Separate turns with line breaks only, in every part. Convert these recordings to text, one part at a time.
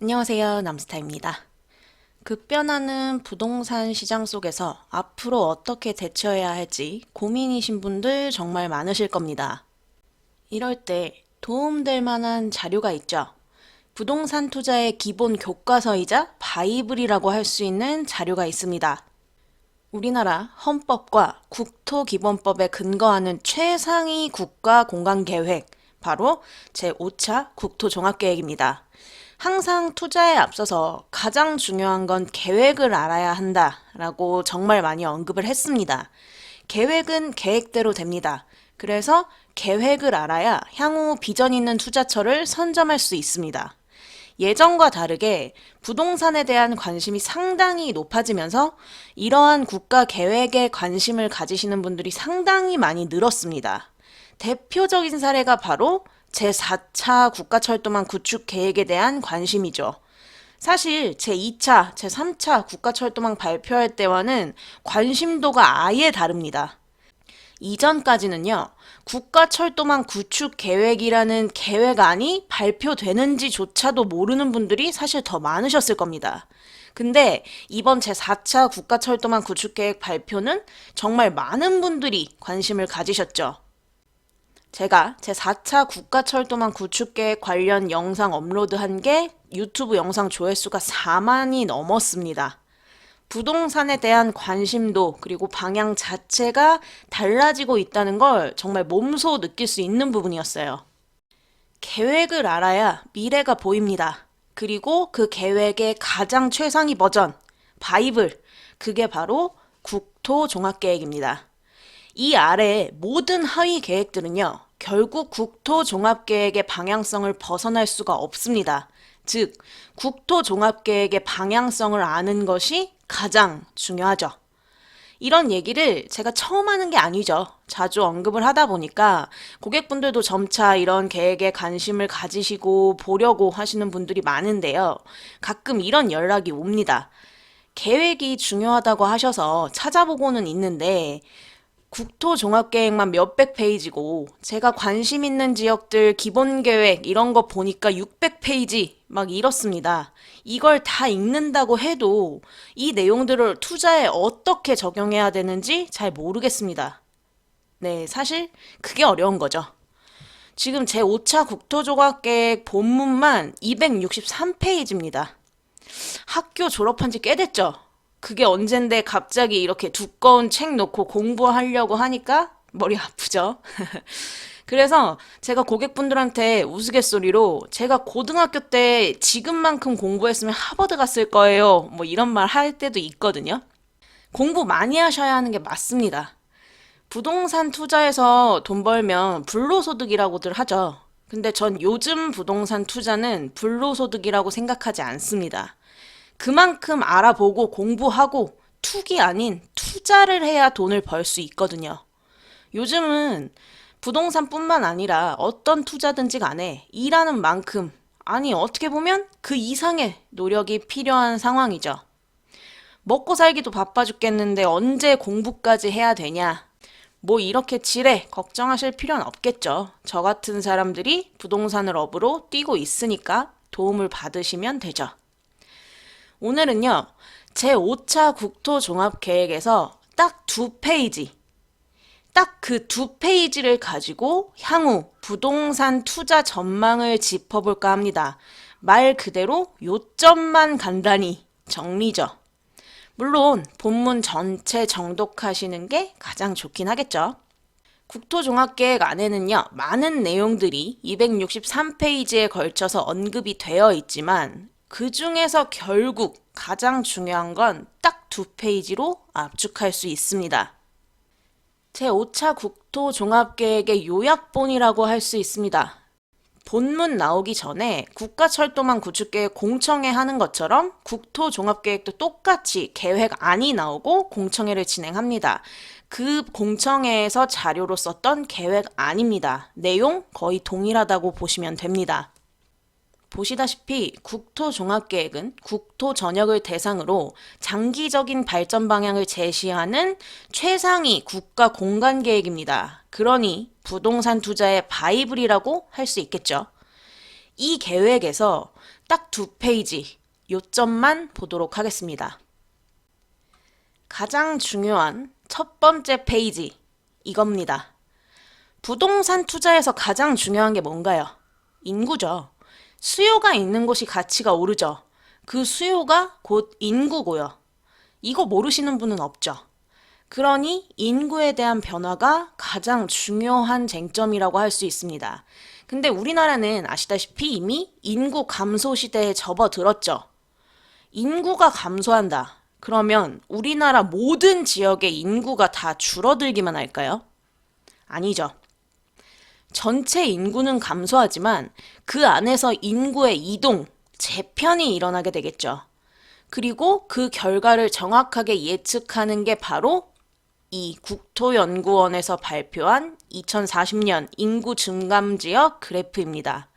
안녕하세요. 남스타입니다. 급변하는 부동산 시장 속에서 앞으로 어떻게 대처해야 할지 고민이신 분들 정말 많으실 겁니다. 이럴 때 도움될 만한 자료가 있죠. 부동산 투자의 기본 교과서이자 바이블이라고 할 수 있는 자료가 있습니다. 우리나라 헌법과 국토기본법에 근거하는 최상위 국가 공간 계획, 바로 제5차 국토종합계획입니다. 항상 투자에 앞서서 가장 중요한 건 계획을 알아야 한다라고 정말 많이 언급을 했습니다. 계획은 계획대로 됩니다. 그래서 계획을 알아야 향후 비전 있는 투자처를 선점할 수 있습니다. 예전과 다르게 부동산에 대한 관심이 상당히 높아지면서 이러한 국가 계획에 관심을 가지시는 분들이 상당히 많이 늘었습니다. 대표적인 사례가 바로 제4차 국가철도망 구축 계획에 대한 관심이죠. 사실 제2차, 제3차 국가철도망 발표할 때와는 관심도가 아예 다릅니다. 이전까지는요, 국가철도망 구축 계획이라는 계획안이 발표되는지조차도 모르는 분들이 사실 더 많으셨을 겁니다. 근데 이번 제4차 국가철도망 구축 계획 발표는 정말 많은 분들이 관심을 가지셨죠. 제가 제4차 국가철도망 구축계획 관련 영상 업로드한 게 유튜브 영상 조회수가 4만이 넘었습니다. 부동산에 대한 관심도 그리고 방향 자체가 달라지고 있다는 걸 정말 몸소 느낄 수 있는 부분이었어요. 계획을 알아야 미래가 보입니다. 그리고 그 계획의 가장 최상위 버전, 바이블, 그게 바로 국토종합계획입니다. 이 아래 모든 하위 계획들은요, 결국 국토종합계획의 방향성을 벗어날 수가 없습니다. 즉, 국토종합계획의 방향성을 아는 것이 가장 중요하죠. 이런 얘기를 제가 처음 하는 게 아니죠. 자주 언급을 하다 보니까 고객분들도 점차 이런 계획에 관심을 가지시고 보려고 하시는 분들이 많은데요. 가끔 이런 연락이 옵니다. 계획이 중요하다고 하셔서 찾아보고는 있는데 국토종합계획만 몇백 페이지고 제가 관심 있는 지역들 기본계획 이런 거 보니까 600페이지 막 이렇습니다. 이걸 다 읽는다고 해도 이 내용들을 투자에 어떻게 적용해야 되는지 잘 모르겠습니다. 네, 사실 그게 어려운 거죠. 지금 제5차 국토종합계획 본문만 263페이지입니다. 학교 졸업한 지 꽤 됐죠? 그게 언젠데 갑자기 이렇게 두꺼운 책 놓고 공부하려고 하니까 머리 아프죠? 그래서 제가 고객분들한테 우스갯소리로 제가 고등학교 때 지금만큼 공부했으면 하버드 갔을 거예요. 뭐 이런 말 할 때도 있거든요. 공부 많이 하셔야 하는 게 맞습니다. 부동산 투자에서 돈 벌면 불로소득이라고들 하죠. 근데 전 요즘 부동산 투자는 불로소득이라고 생각하지 않습니다. 그만큼 알아보고 공부하고 투기 아닌 투자를 해야 돈을 벌 수 있거든요. 요즘은 부동산뿐만 아니라 어떤 투자든지 간에 일하는 만큼, 아니 어떻게 보면 그 이상의 노력이 필요한 상황이죠. 먹고 살기도 바빠 죽겠는데 언제 공부까지 해야 되냐? 뭐 이렇게 지레 걱정하실 필요는 없겠죠. 저 같은 사람들이 부동산을 업으로 뛰고 있으니까 도움을 받으시면 되죠. 오늘은요, 제5차 국토종합계획에서 딱 2페이지, 딱 그 2페이지를 가지고 향후 부동산 투자 전망을 짚어볼까 합니다. 말 그대로 요점만 간단히 정리죠. 물론 본문 전체 정독하시는 게 가장 좋긴 하겠죠. 국토종합계획 안에는요, 많은 내용들이 263페이지에 걸쳐서 언급이 되어 있지만 그 중에서 결국 가장 중요한 건 딱 2페이지로 압축할 수 있습니다. 제5차 국토종합계획의 요약본이라고 할 수 있습니다. 본문 나오기 전에 국가철도망 구축계획 공청회 하는 것처럼 국토종합계획도 똑같이 계획안이 나오고 공청회를 진행합니다. 그 공청회에서 자료로 썼던 계획안입니다. 내용 거의 동일하다고 보시면 됩니다. 보시다시피 국토종합계획은 국토 전역을 대상으로 장기적인 발전 방향을 제시하는 최상위 국가 공간계획입니다. 그러니 부동산 투자의 바이블이라고 할 수 있겠죠. 이 계획에서 딱 2페이지 요점만 보도록 하겠습니다. 가장 중요한 첫 번째 페이지 이겁니다. 부동산 투자에서 가장 중요한 게 뭔가요? 인구죠. 수요가 있는 곳이 가치가 오르죠. 그 수요가 곧 인구고요. 이거 모르시는 분은 없죠. 그러니 인구에 대한 변화가 가장 중요한 쟁점이라고 할 수 있습니다. 근데 우리나라는 아시다시피 이미 인구 감소 시대에 접어들었죠. 인구가 감소한다. 그러면 우리나라 모든 지역의 인구가 다 줄어들기만 할까요? 아니죠. 전체 인구는 감소하지만 그 안에서 인구의 이동, 재편이 일어나게 되겠죠. 그리고 그 결과를 정확하게 예측하는 게 바로 이 국토연구원에서 발표한 2040년 인구 증감 지역 그래프입니다.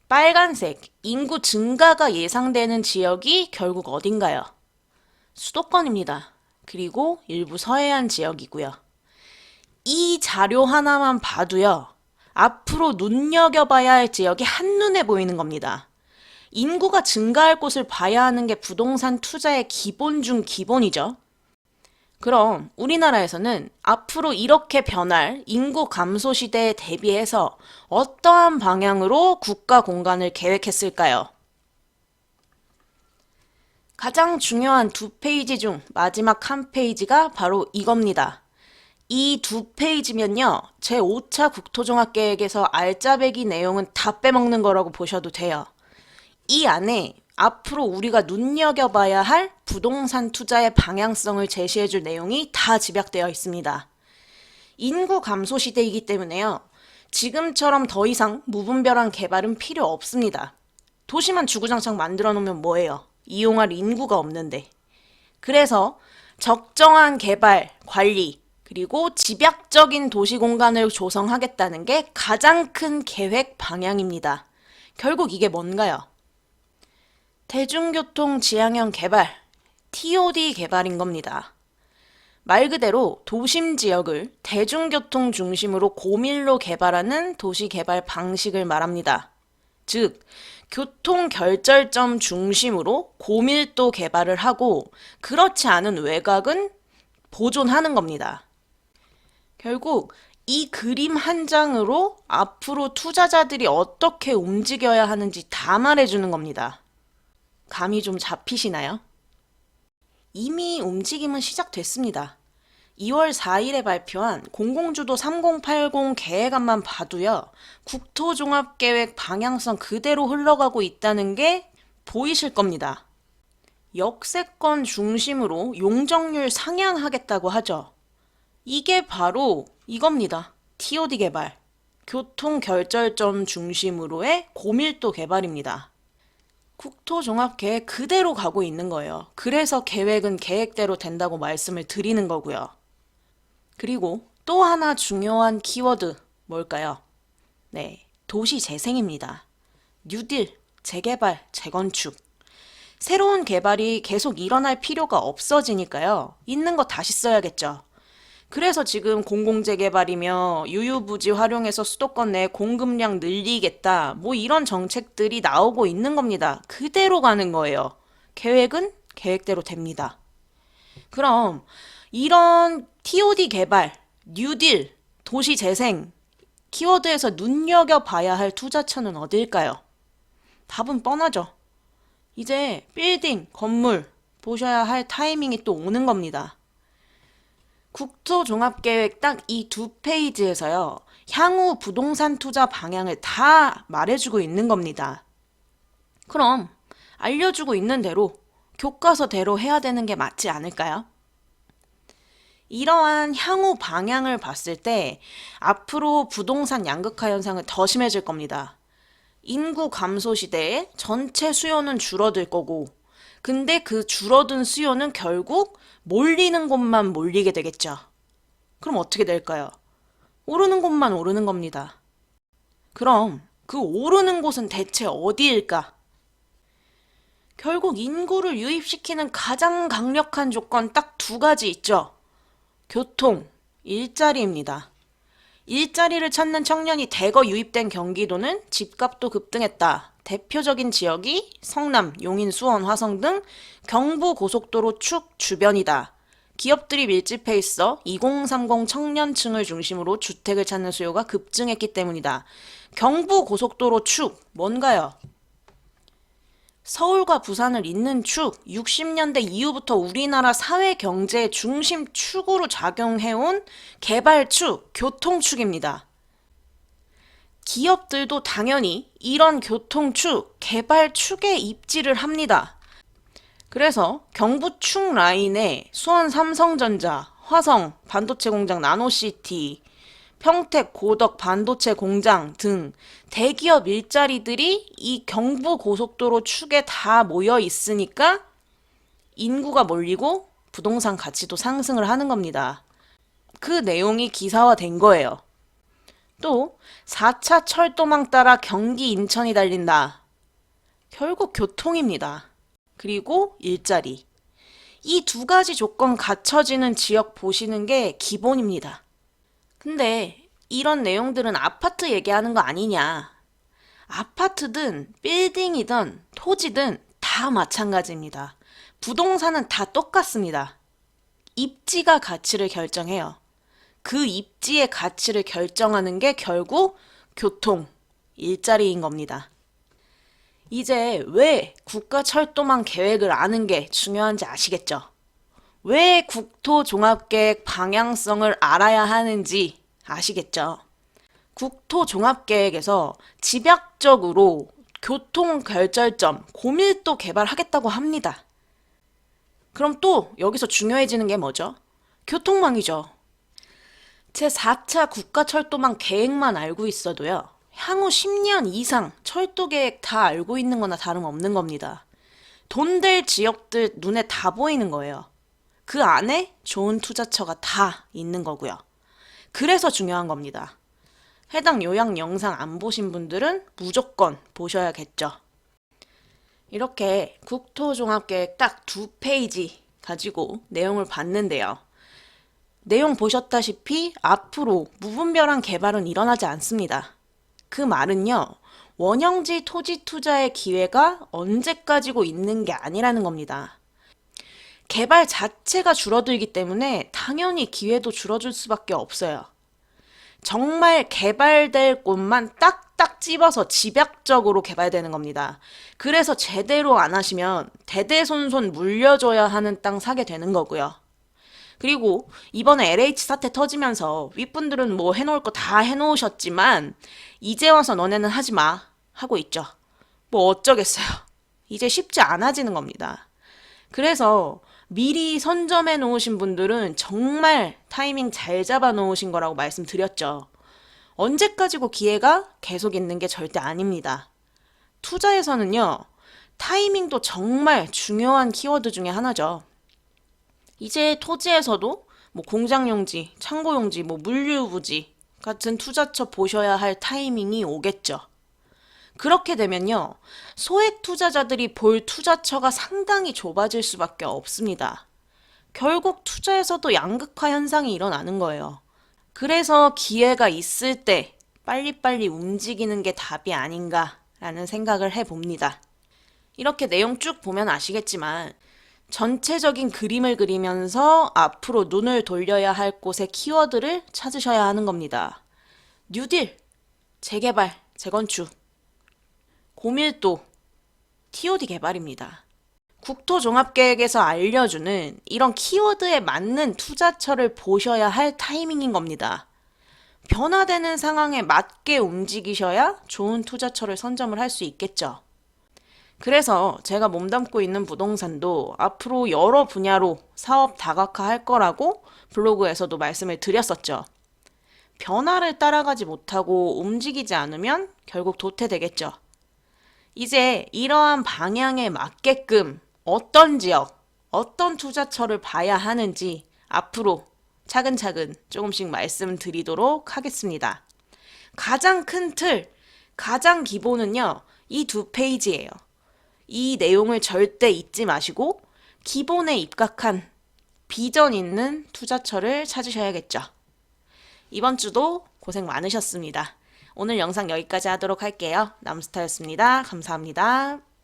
빨간색, 인구 증가가 예상되는 지역이 결국 어딘가요? 수도권입니다. 그리고 일부 서해안 지역이고요. 이 자료 하나만 봐도요, 앞으로 눈여겨봐야 할 지역이 한눈에 보이는 겁니다. 인구가 증가할 곳을 봐야 하는 게 부동산 투자의 기본 중 기본이죠. 그럼 우리나라에서는 앞으로 이렇게 변할 인구 감소 시대에 대비해서 어떠한 방향으로 국가 공간을 계획했을까요? 가장 중요한 2페이지 중 마지막 1페이지가 바로 이겁니다. 이 2페이지면요, 제 5차 국토종합계획에서 알짜배기 내용은 다 빼먹는 거라고 보셔도 돼요. 이 안에 앞으로 우리가 눈여겨봐야 할 부동산 투자의 방향성을 제시해줄 내용이 다 집약되어 있습니다. 인구 감소 시대이기 때문에요, 지금처럼 더 이상 무분별한 개발은 필요 없습니다. 도시만 주구장창 만들어 놓으면 뭐예요? 이용할 인구가 없는데. 그래서 적정한 개발, 관리, 그리고 집약적인 도시 공간을 조성하겠다는 게 가장 큰 계획 방향입니다. 결국 이게 뭔가요? 대중교통 지향형 개발, TOD 개발인 겁니다. 말 그대로 도심 지역을 대중교통 중심으로 고밀로 개발하는 도시 개발 방식을 말합니다. 즉, 교통 결절점 중심으로 고밀도 개발을 하고 그렇지 않은 외곽은 보존하는 겁니다. 결국 이 그림 한 장으로 앞으로 투자자들이 어떻게 움직여야 하는지 다 말해주는 겁니다. 감이 좀 잡히시나요? 이미 움직임은 시작됐습니다. 2월 4일에 발표한 공공주도 3080 계획안만 봐도요, 국토종합계획 방향성 그대로 흘러가고 있다는 게 보이실 겁니다. 역세권 중심으로 용적률 상향하겠다고 하죠. 이게 바로 이겁니다. TOD 개발, 교통결절점 중심으로의 고밀도 개발입니다. 국토종합계획 그대로 가고 있는 거예요. 그래서 계획은 계획대로 된다고 말씀을 드리는 거고요. 그리고 또 하나 중요한 키워드 뭘까요? 네, 도시재생입니다. 뉴딜, 재개발, 재건축. 새로운 개발이 계속 일어날 필요가 없어지니까요. 있는 거 다시 써야겠죠. 그래서 지금 공공재개발이며 유유부지 활용해서 수도권 내 공급량 늘리겠다, 뭐 이런 정책들이 나오고 있는 겁니다. 그대로 가는 거예요. 계획은 계획대로 됩니다. 그럼 이런 TOD 개발, 뉴딜, 도시재생 키워드에서 눈여겨봐야 할 투자처는 어딜까요? 답은 뻔하죠. 이제 빌딩, 건물 보셔야 할 타이밍이 또 오는 겁니다. 국토종합계획 딱 이 2페이지에서요, 향후 부동산 투자 방향을 다 말해주고 있는 겁니다. 그럼 알려주고 있는 대로 교과서대로 해야 되는 게 맞지 않을까요? 이러한 향후 방향을 봤을 때 앞으로 부동산 양극화 현상은 더 심해질 겁니다. 인구 감소 시대에 전체 수요는 줄어들 거고, 근데 그 줄어든 수요는 결국 몰리는 곳만 몰리게 되겠죠. 그럼 어떻게 될까요? 오르는 곳만 오르는 겁니다. 그럼 그 오르는 곳은 대체 어디일까? 결국 인구를 유입시키는 가장 강력한 조건 딱 2가지 있죠. 교통, 일자리입니다. 일자리를 찾는 청년이 대거 유입된 경기도는 집값도 급등했다. 대표적인 지역이 성남, 용인, 수원, 화성 등 경부고속도로 축 주변이다. 기업들이 밀집해 있어 2030 청년층을 중심으로 주택을 찾는 수요가 급증했기 때문이다. 경부고속도로 축, 뭔가요? 서울과 부산을 잇는 축, 60년대 이후부터 우리나라 사회 경제의 중심 축으로 작용해온 개발축, 교통축입니다. 기업들도 당연히 이런 교통축, 개발축에 입지를 합니다. 그래서 경부축 라인에 수원 삼성전자, 화성 반도체 공장 나노시티, 평택 고덕 반도체 공장 등 대기업 일자리들이 이 경부고속도로 축에 다 모여 있으니까 인구가 몰리고 부동산 가치도 상승을 하는 겁니다. 그 내용이 기사화된 거예요. 또 4차 철도망 따라 경기 인천이 달린다. 결국 교통입니다. 그리고 일자리. 이 두 가지 조건 갖춰지는 지역 보시는 게 기본입니다. 근데 이런 내용들은 아파트 얘기하는 거 아니냐. 아파트든 빌딩이든 토지든 다 마찬가지입니다. 부동산은 다 똑같습니다. 입지가 가치를 결정해요. 그 입지의 가치를 결정하는 게 결국 교통, 일자리인 겁니다. 이제 왜 국가철도망 계획을 아는 게 중요한지 아시겠죠? 왜 국토종합계획 방향성을 알아야 하는지 아시겠죠? 국토종합계획에서 집약적으로 교통결절점, 고밀도 개발하겠다고 합니다. 그럼 또 여기서 중요해지는 게 뭐죠? 교통망이죠. 제4차 국가철도망 계획만 알고 있어도요. 향후 10년 이상 철도 계획 다 알고 있는 거나 다름없는 겁니다. 돈 될 지역들 눈에 다 보이는 거예요. 그 안에 좋은 투자처가 다 있는 거고요. 그래서 중요한 겁니다. 해당 요약 영상 안 보신 분들은 무조건 보셔야겠죠. 이렇게 국토종합계획 딱 2페이지 가지고 내용을 봤는데요. 내용 보셨다시피 앞으로 무분별한 개발은 일어나지 않습니다. 그 말은요, 원형지 토지 투자의 기회가 언제까지고 있는 게 아니라는 겁니다. 개발 자체가 줄어들기 때문에 당연히 기회도 줄어들 수밖에 없어요. 정말 개발될 곳만 딱딱 집어서 집약적으로 개발되는 겁니다. 그래서 제대로 안 하시면 대대손손 물려줘야 하는 땅 사게 되는 거고요. 그리고 이번에 LH 사태 터지면서 윗분들은 뭐 해놓을 거 다 해놓으셨지만 이제 와서 너네는 하지 마 하고 있죠. 뭐 어쩌겠어요. 이제 쉽지 않아지는 겁니다. 그래서 미리 선점해 놓으신 분들은 정말 타이밍 잘 잡아 놓으신 거라고 말씀드렸죠. 언제까지고 기회가 계속 있는 게 절대 아닙니다. 투자에서는요, 타이밍도 정말 중요한 키워드 중에 하나죠. 이제 토지에서도 뭐 공장용지, 창고용지, 뭐 물류부지 같은 투자처 보셔야 할 타이밍이 오겠죠. 그렇게 되면요, 소액 투자자들이 볼 투자처가 상당히 좁아질 수밖에 없습니다. 결국 투자에서도 양극화 현상이 일어나는 거예요. 그래서 기회가 있을 때 빨리빨리 움직이는 게 답이 아닌가라는 생각을 해봅니다. 이렇게 내용 쭉 보면 아시겠지만 전체적인 그림을 그리면서 앞으로 눈을 돌려야 할 곳의 키워드를 찾으셔야 하는 겁니다. 뉴딜, 재개발, 재건축, 고밀도, TOD 개발입니다. 국토종합계획에서 알려주는 이런 키워드에 맞는 투자처를 보셔야 할 타이밍인 겁니다. 변화되는 상황에 맞게 움직이셔야 좋은 투자처를 선점을 할 수 있겠죠. 그래서 제가 몸담고 있는 부동산도 앞으로 여러 분야로 사업 다각화할 거라고 블로그에서도 말씀을 드렸었죠. 변화를 따라가지 못하고 움직이지 않으면 결국 도태되겠죠. 이제 이러한 방향에 맞게끔 어떤 지역, 어떤 투자처를 봐야 하는지 앞으로 차근차근 조금씩 말씀드리도록 하겠습니다. 가장 큰 틀, 가장 기본은요, 이 2페이지예요. 이 내용을 절대 잊지 마시고 기본에 입각한 비전 있는 투자처를 찾으셔야겠죠. 이번 주도 고생 많으셨습니다. 오늘 영상 여기까지 하도록 할게요. 남스타였습니다. 감사합니다.